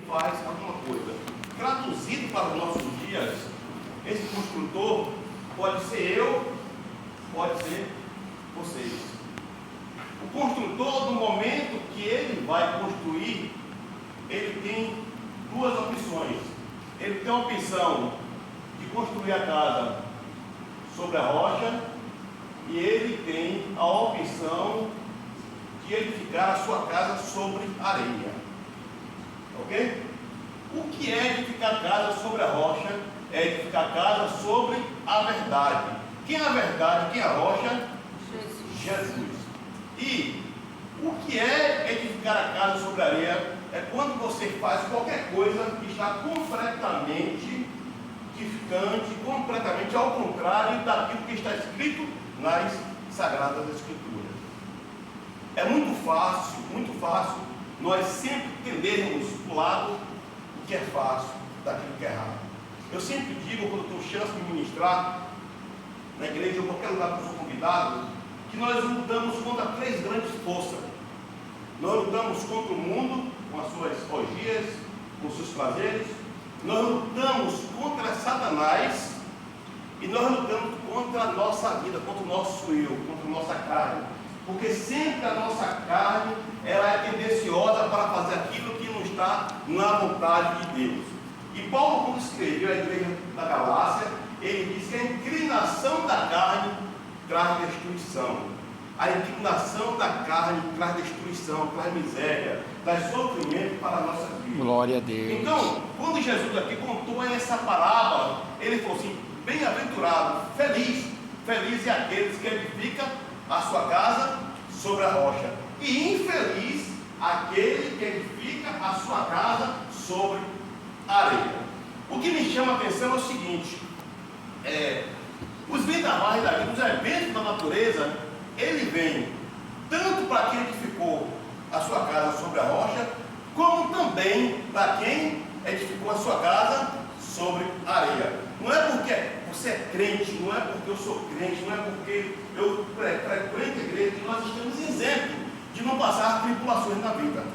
faz alguma coisa. Traduzido para os nossos dias, esse construtor pode ser eu, pode ser vocês. O construtor, no momento que ele vai construir, ele tem duas opções. Ele tem a opção de construir a casa sobre a rocha, e ele tem a opção de edificar a sua casa sobre areia. Ok? O que é edificar a casa sobre a rocha? É edificar a casa sobre a verdade. Quem é a verdade? Quem é a rocha? Jesus. E o que é edificar a casa sobre a areia? É quando você faz qualquer coisa que está completamente distante, completamente ao contrário daquilo que está escrito nas Sagradas Escrituras. É muito fácil nós sempre tendermos para o lado do que é fácil, daquilo que é errado. Eu sempre digo, quando eu tenho chance de ministrar na igreja ou em qualquer lugar que eu sou convidado, que nós lutamos contra três grandes forças. Nós lutamos contra o mundo, com as suas orgias, com os seus prazeres. Nós lutamos contra Satanás e nós lutamos contra a nossa vida, contra o nosso eu, contra a nossa carne. Porque sempre a nossa carne ela é tendenciosa para fazer aquilo que não está na vontade de Deus. E Paulo, quando escreveu a igreja da Galácia, ele diz que a inclinação da carne traz destruição. A inclinação da carne traz destruição, traz miséria, traz sofrimento para a nossa vida. Glória a Deus. Então, quando Jesus aqui contou essa parábola, ele falou assim: bem-aventurado, feliz é aqueles que edificam a sua casa sobre a rocha, e infeliz aquele que edifica a sua casa sobre a areia. O que me chama a atenção é o seguinte: os vendavais da vida, os eventos da natureza, ele vem tanto para quem edificou a sua casa sobre a rocha, como também para quem edificou a sua casa sobre a areia. Não é porque você é crente, não é porque eu sou crente, não é porque eu frequento a igreja que nós estamos isentos de não passar tribulações na vida.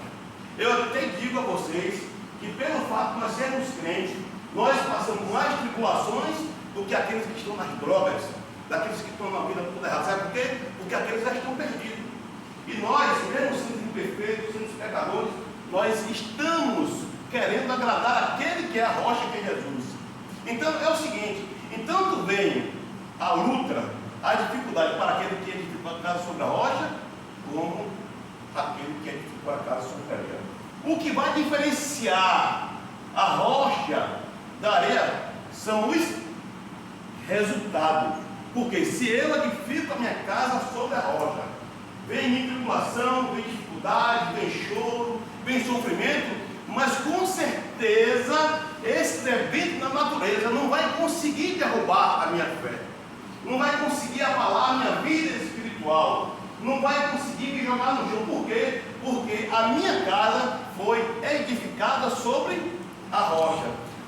Eu até digo a vocês que pelo fato de nós sermos crentes, nós passamos mais tribulações do que aqueles que estão nas drogas, daqueles que estão na vida toda errada. Sabe por quê? Porque aqueles já estão perdidos. E nós, mesmo sendo imperfeitos, sendo pecadores, nós estamos querendo agradar aquele que é a rocha, que é Jesus. Então é o seguinte: tanto vem a luta, a dificuldade para aquele que edificou a casa sobre a rocha, como aquele que edificou a casa sobre a areia. O que vai diferenciar a rocha da areia são os resultados. Porque se eu edifico a minha casa sobre a rocha, vem tribulação, vem dificuldade, vem choro, vem sofrimento, mas com certeza esse evento na natureza não vai conseguir derrubar a minha fé, não vai conseguir abalar a minha vida espiritual, não vai conseguir me jogar no chão. Por quê? Porque a minha casa foi edificada sobre a rocha.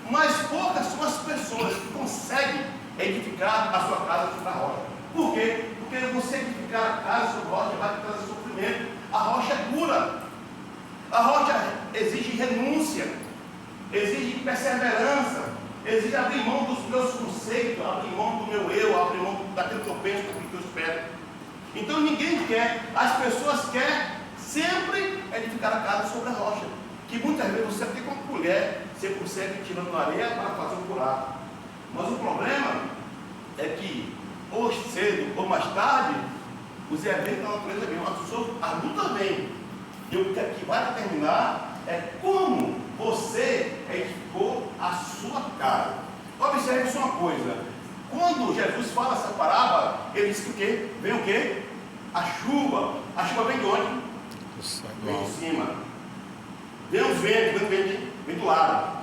Mas poucas são as pessoas que conseguem edificar a sua casa sobre a rocha. Por quê? Porque você edificar a casa sobre a rocha vai trazer sofrimento. A rocha é dura. A rocha exige renúncia, exige perseverança, exige abrir mão dos meus conceitos, abrir mão do meu eu, abrir mão daquilo que eu penso, daquilo que eu espero. Então ninguém quer, as pessoas querem sempre edificar a casa sobre a rocha, que muitas vezes você tem como colher, você consegue tirando na areia para fazer um buraco. Mas o problema é que ou cedo ou mais tarde os eventos da natureza vêm, as lutas vêm. E o que vai determinar é como você edificou a sua casa. Observe só uma coisa: quando Jesus fala essa parábola, ele diz que o quê? Vem o quê? A chuva. A chuva vem de onde? Vem de cima. Vem os ventos, vem do lado.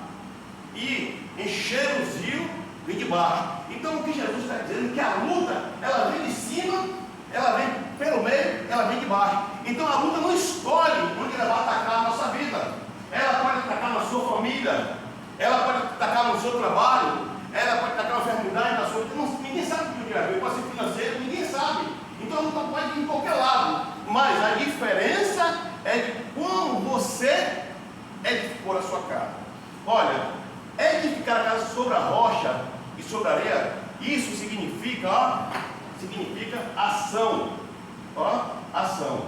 E encher os rios, vem de baixo. Então o que Jesus está dizendo é que a luta, ela vem de cima, ela vem pelo meio, ela vem de baixo. Então a luta não escolhe onde ela vai atacar a nossa vida. Ela pode atacar na sua família, ela pode atacar no seu trabalho, ela pode atacar uma enfermidade na sua vida. Ninguém sabe o que vai vir, pode ser financeiro, ninguém sabe. Então a luta pode vir em qualquer lado. Mas a diferença é de como você expor a sua casa. Olha, edificar a casa sobre a rocha e sobre a areia, isso significa, significa ação. Ação.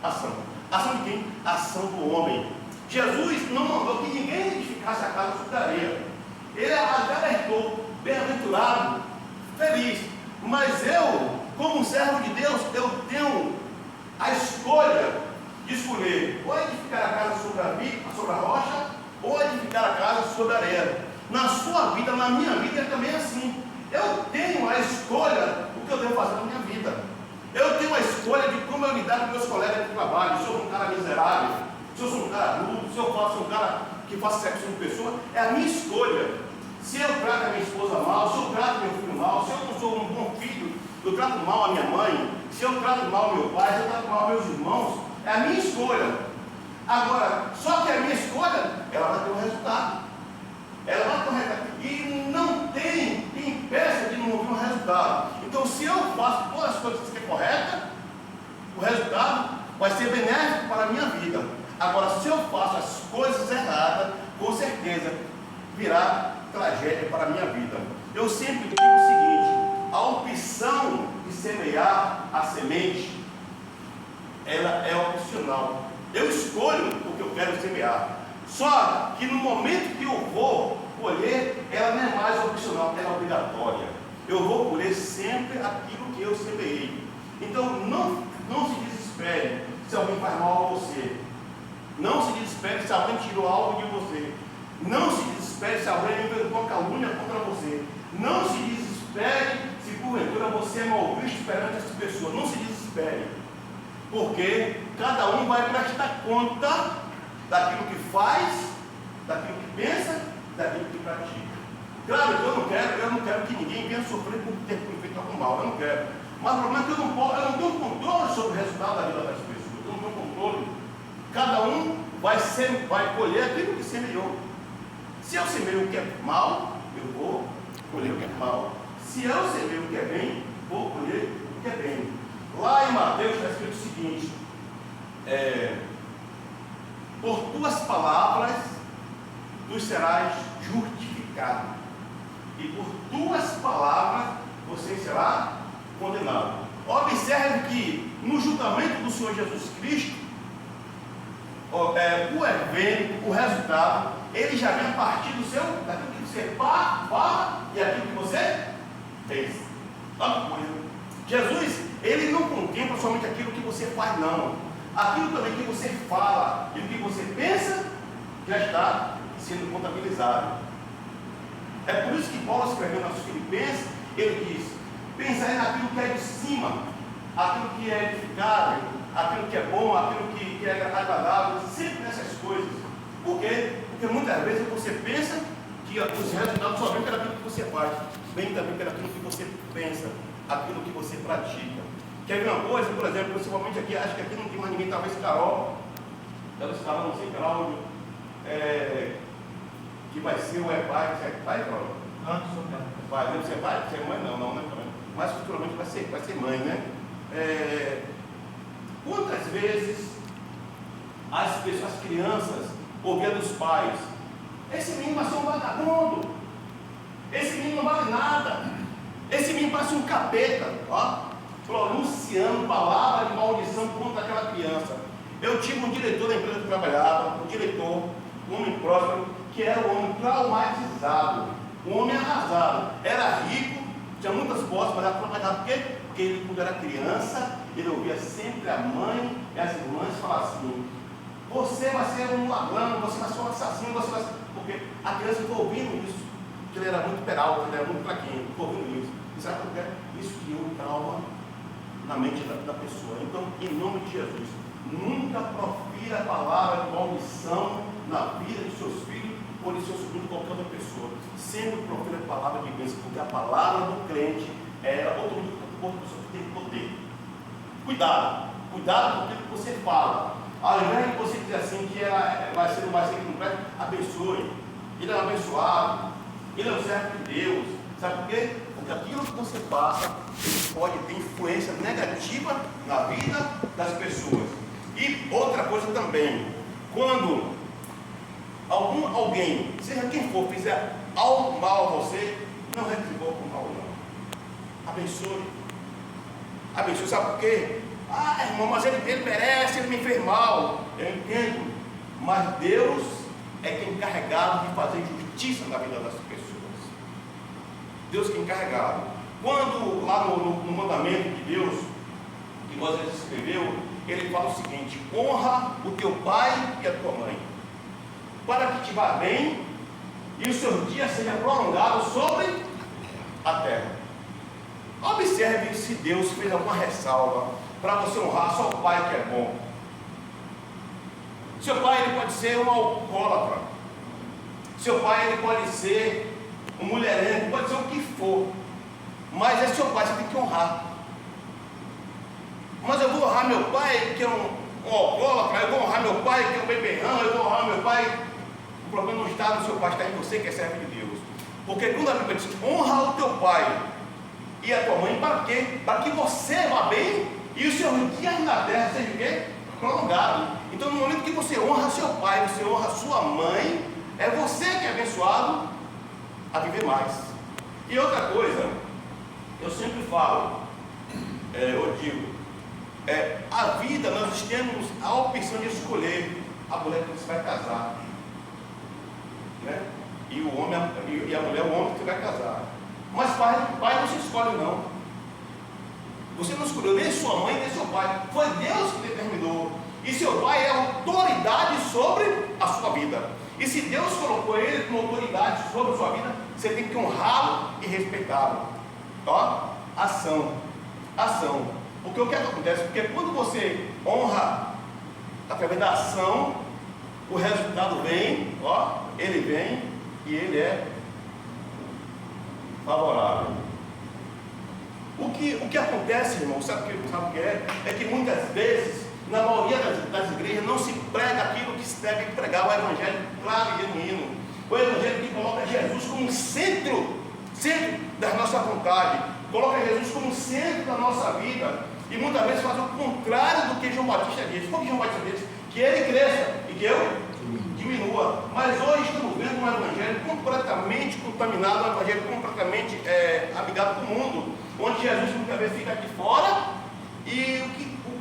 Ação. Ação de quem? Ação do homem. Jesus não mandou que ninguém edificasse a casa sobre a areia. Ele alertou, bem-aventurado, feliz. Mas eu, como servo de Deus, eu tenho a escolha de escolher ou edificar a casa sobre a rocha, ou edificar a casa sobre a areia. Na sua vida, na minha vida, é também assim. Eu tenho a escolha do que eu devo fazer na minha vida. Eu tenho a escolha de como eu lidar com meus colegas de trabalho. Se eu sou um cara miserável, se eu sou um cara rude, se eu sou um cara que faça sexo com pessoa, é a minha escolha. Se eu trato a minha esposa mal, se eu trato meu filho mal, se eu não sou um bom filho, eu trato mal a minha mãe, se eu trato mal meu pai, se eu trato mal meus irmãos, é a minha escolha. Agora, só que a minha escolha, ela vai ter um resultado. Ela vai ter um resultado. E não tem que impeça de não ouvir um resultado. Então, se eu faço todas as coisas que é correta, o resultado vai ser benéfico para a minha vida. Agora, se eu faço as coisas erradas, com certeza virá tragédia para a minha vida. Eu sempre digo o seguinte: a opção de semear a semente, ela é opcional. Eu escolho o que eu quero semear. Só que no momento que eu vou colher, ela não é mais opcional, ela é obrigatória. Eu vou colher sempre aquilo que eu semeei. Então não se desespere se alguém faz mal a você. Não se desespere se alguém tirou algo de você. Não se desespere se alguém inventou uma calúnia contra você. Não se desespere se porventura você é mal visto perante essa pessoa. Não se desespere. Porque cada um vai prestar conta daquilo que faz, daquilo que pensa, daquilo que pratica. Claro que eu não quero que ninguém venha sofrer por ter feito algo mal. Eu não quero. Mas o problema é que eu não tenho controle sobre o resultado da vida das pessoas. Eu não tenho controle. Cada um vai colher aquilo que semeou. Se eu semeio o que é mal, eu vou colher o que é mal. Se eu semeio o que é bem, vou colher o que é bem. Lá em Mateus está escrito o seguinte: por tuas palavras tu serás justificado, e por tuas palavras você será condenado. Observe que no julgamento do Senhor Jesus Cristo, o evento, o resultado, ele já vem a partir daquilo que você fala e aquilo que você fez. Olha que coisa. Jesus, ele não contempla somente aquilo que você faz, não. Aquilo também que você fala e o que você pensa já está sendo contabilizado. É por isso que Paulo, escrevendo aos Filipenses, ele diz: pensai naquilo que é de cima, aquilo que é edificável, aquilo que é bom, aquilo que é agradável, sempre nessas coisas. Por quê? Porque muitas vezes você pensa que os resultados só vêm pelaquilo que você faz, vem também pelaquilo que você pensa, aquilo que você pratica. Quer ver uma coisa? Por exemplo, principalmente aqui, acho que aqui não tem mais ninguém, talvez Carol, não sei, Cláudio, que vai ser o pai, você é pai, Carol? Não, sou pai. Vai, não, você é pai? Você é mãe? Não, né? Mas futuramente vai ser mãe, né? Quantas vezes as crianças ouviam dos pais: esse menino vai ser um vagabundo, esse menino não vale nada, esse menino parece um capeta, pronunciando palavras de maldição contra aquela criança. Eu tive um diretor da empresa que eu trabalhava, um homem próspero, que era um homem traumatizado, um homem arrasado, era rico, tinha muitas posses, mas era traumatizado. Por quê? Porque ele, quando era criança, ele ouvia sempre a mãe e as irmãs falar assim: você vai ser um ladrão, você vai ser um assassino, você vai ser... Porque a criança ficou ouvindo isso, que ele era muito peralta, ele era muito fraquinho, ficou ouvindo isso. E sabe o que é? Isso criou um trauma na mente da pessoa. Então, em nome de Jesus, nunca profira a palavra de maldição na vida de seus filhos ou de seus sobrinhos, qualquer outra pessoa. Sempre profira a palavra de bênção, porque a palavra do crente é outro pessoa que tem poder. Cuidado com aquilo que você fala. Ao invés de você dizer assim que ela vai ser completo, abençoe. Ele é um abençoado, ele é um servo de Deus. Sabe por quê? Porque aquilo que você passa, ele pode ter influência negativa na vida das pessoas. E outra coisa também, Quando alguém, seja quem for, fizer algo mal a você, não retribua com mal, não. Abençoe. Abençoe, sabe por quê? Ah, irmão, mas ele merece, ele me fez mal. Eu entendo. Mas Deus é quem é encarregado de fazer justiça na vida das pessoas. Deus que é encarregado. Quando lá no mandamento de Deus, que Moisés escreveu, ele fala o seguinte: honra o teu pai e a tua mãe, para que te vá bem e os seus dias sejam prolongados sobre a terra. Observe se Deus fez alguma ressalva para você honrar seu pai que é bom. Seu pai ele pode ser um alcoólatra, seu pai ele pode ser um mulherengo, pode ser o que for, mas é seu pai, você tem que honrar. Mas eu vou honrar meu pai que é um alcoólatra, eu vou honrar meu pai que é um beberrão, eu vou honrar meu pai. O problema não está no seu pai, está em você que é servo de Deus. Porque quando a Bíblia diz honra o teu pai e a tua mãe, para quê? Para que você vá bem e os seus dias na terra sejam o quê? Prolongados. Então, no momento que você honra seu pai, você honra sua mãe, é você que é abençoado a viver mais. E outra coisa, eu sempre falo, eu digo, a vida nós temos a opção de escolher a mulher que você vai casar, né? E o homem e a mulher, o homem que você vai casar. Mas pai não se escolhe, não. Você não escolheu nem sua mãe nem seu pai, foi Deus que determinou. E seu pai é autoridade sobre a sua vida. E se Deus colocou ele como autoridade sobre a sua vida, você tem que honrá-lo e respeitá-lo. Ó, ação. Porque o que acontece? Porque quando você honra através da ação, o resultado vem, ó, ele vem e ele é favorável. O que acontece, irmão, sabe o que é? É que muitas vezes, na maioria das igrejas, não se prega aquilo que se deve pregar, o evangelho claro e genuíno. O evangelho que coloca Jesus como centro da nossa vontade, coloca Jesus como centro da nossa vida, e muitas vezes faz o contrário do que João Batista disse. Como João Batista disse? Que ele cresça e que eu diminua. Mas hoje estamos vendo um evangelho completamente contaminado, um evangelho completamente amigado com o mundo, onde Jesus muitas vezes fica aqui fora, e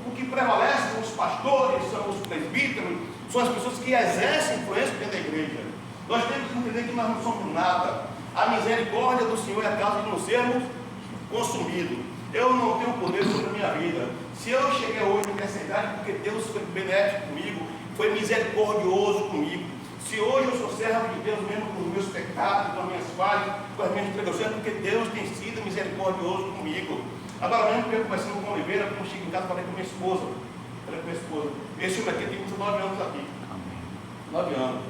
o que prevalece são os pastores, são os presbíteros, são as pessoas que exercem influência dentro da igreja. Nós temos que entender que nós não somos nada. A misericórdia do Senhor é a causa de não sermos consumidos. Eu não tenho poder sobre a minha vida. Se eu cheguei hoje nessa idade, porque Deus foi benéfico comigo, foi misericordioso comigo. Se hoje eu sou servo de Deus, mesmo com os meus pecados, com as minhas falhas, com as minhas transgressões, porque Deus tem sido misericordioso comigo. Agora mesmo que eu conversando com Oliveira, quando eu chego em casa, falei com minha esposa. Esse homem aqui tem 19 anos aqui. 9 anos.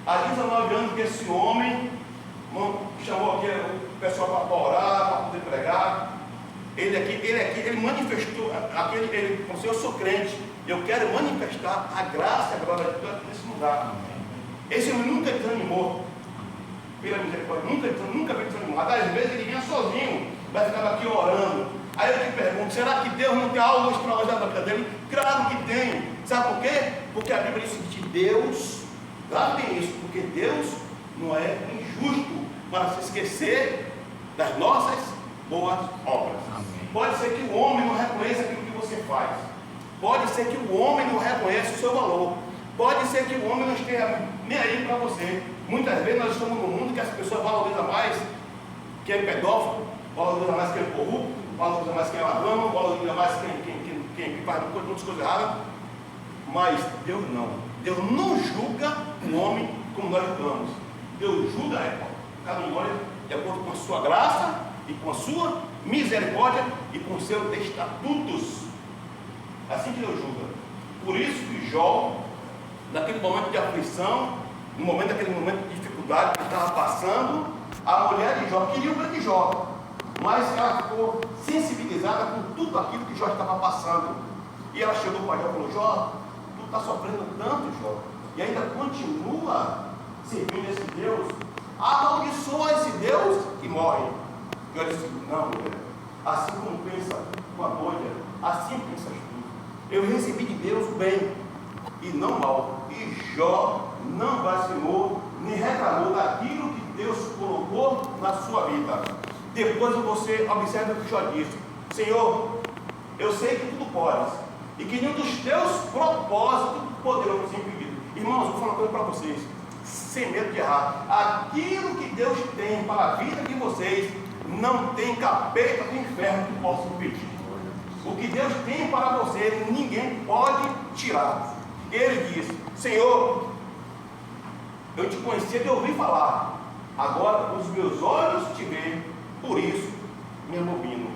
Há 19 anos que esse homem chamou aqui o pessoal para orar, para poder pregar. Ele manifestou, ele falou assim: eu sou crente, eu quero manifestar a graça e a glória de Deus nesse lugar. Esse homem nunca desanimou, pela misericórdia, nunca veio desanimado. Às vezes ele vinha sozinho, vai ficar aqui orando. Aí eu te pergunto: será que Deus não tem algo extraordinário na vida dele? Claro que tem. Sabe por quê? Porque a Bíblia diz que Deus, lá tem isso, porque Deus não é injusto para se esquecer das nossas boas obras. Amém. Pode ser que o homem não reconheça aquilo que você faz. Pode ser que o homem não reconheça o seu valor. Pode ser que o homem não esteja nem aí para você. Muitas vezes nós estamos num mundo que as pessoas valorizam mais quem é pedófilo, valorizam mais quem é corrupto, valorizam mais quem é ladrão, valorizam mais quem faz muitas coisas erradas. Mas Deus não. Deus não julga o homem como nós julgamos. Deus julga cada um de acordo com a sua graça e com a sua misericórdia e com os seus estatutos. Assim que Deus julga. Por isso que Jó, naquele momento de aflição, naquele momento de dificuldade que ele estava passando, a mulher de Jó queria o bem de Jó, mas ela ficou sensibilizada com tudo aquilo que Jó estava passando. E ela chegou para Jó e falou: Jó, tu está sofrendo tanto, Jó, e ainda continua servindo esse Deus. Amaldiçoa esse Deus que morre. E eu disse: não, mulher, assim como pensa uma doida, assim pensas tu. Eu recebi de Deus o bem e não mal. E E Jó não vacilou, nem reclamou daquilo que Deus colocou na sua vida. Depois você observa o que Jó disse: Senhor, eu sei que tudo podes, e que nenhum dos teus propósitos poderão nos impedir. Irmãos, eu vou falar uma coisa para vocês, sem medo de errar. Aquilo que Deus tem para a vida de vocês, não tem capeta do inferno que possa impedir. O que Deus tem para você, ninguém pode tirar. Ele diz: Senhor, eu te conhecia de ouvir falar, agora os meus olhos te veem, por isso me abomino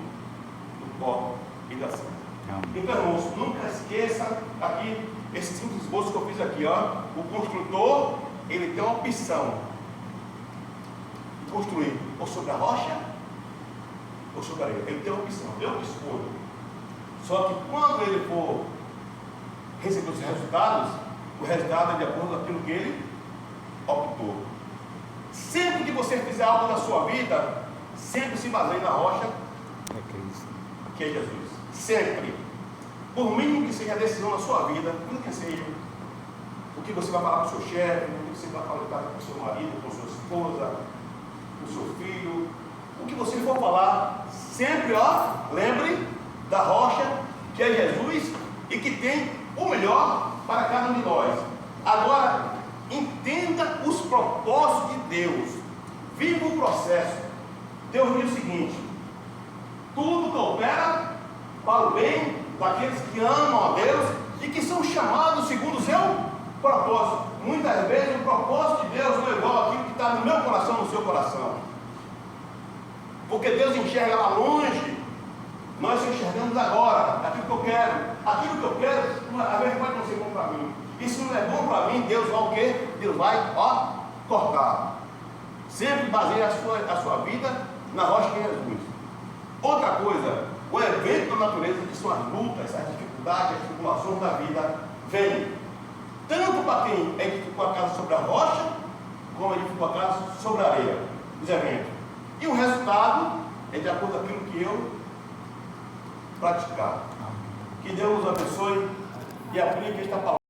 do pó e da santa. Então, irmãos, nunca esqueça aqui esse simples esboço que eu fiz aqui, ó. O construtor, ele tem uma opção de construir ou sobre a rocha ou sobre a areia. Ele tem uma opção, eu que escolho. Só que quando ele for receber os resultados, o resultado é de acordo com aquilo que ele optou. Sempre que você fizer algo na sua vida, sempre se baseie na rocha, que é Jesus. Sempre. Por mínimo que seja a decisão na sua vida, nunca seja o que você vai falar para o seu chefe, o que você vai falar com o seu marido, com a sua esposa, com o seu filho, o que você for falar, sempre, ó, lembre da rocha, que é Jesus, e que tem o melhor para cada um de nós. Agora, entenda os propósitos de Deus, viva o processo. Deus diz o seguinte: tudo coopera para o bem daqueles que amam a Deus e que são chamados segundo o seu propósito. Muitas vezes o propósito de Deus não é igual àquilo que está no meu coração, no seu coração, porque Deus enxerga lá longe, nós enxergamos agora, aquilo que eu quero, às vezes pode não ser bom para mim, e se não é bom para mim, Deus vai o quê? Deus vai, ó, cortar. Sempre baseie a sua vida na rocha que é Jesus. Outra coisa, o evento da natureza, que são as lutas, as dificuldades, as tribulações da vida, vem tanto para quem edificou a casa sobre a rocha, como edificou a casa sobre a areia, os eventos. E o resultado é de acordo com aquilo que eu praticar. Que Deus nos abençoe e aplique esta palavra.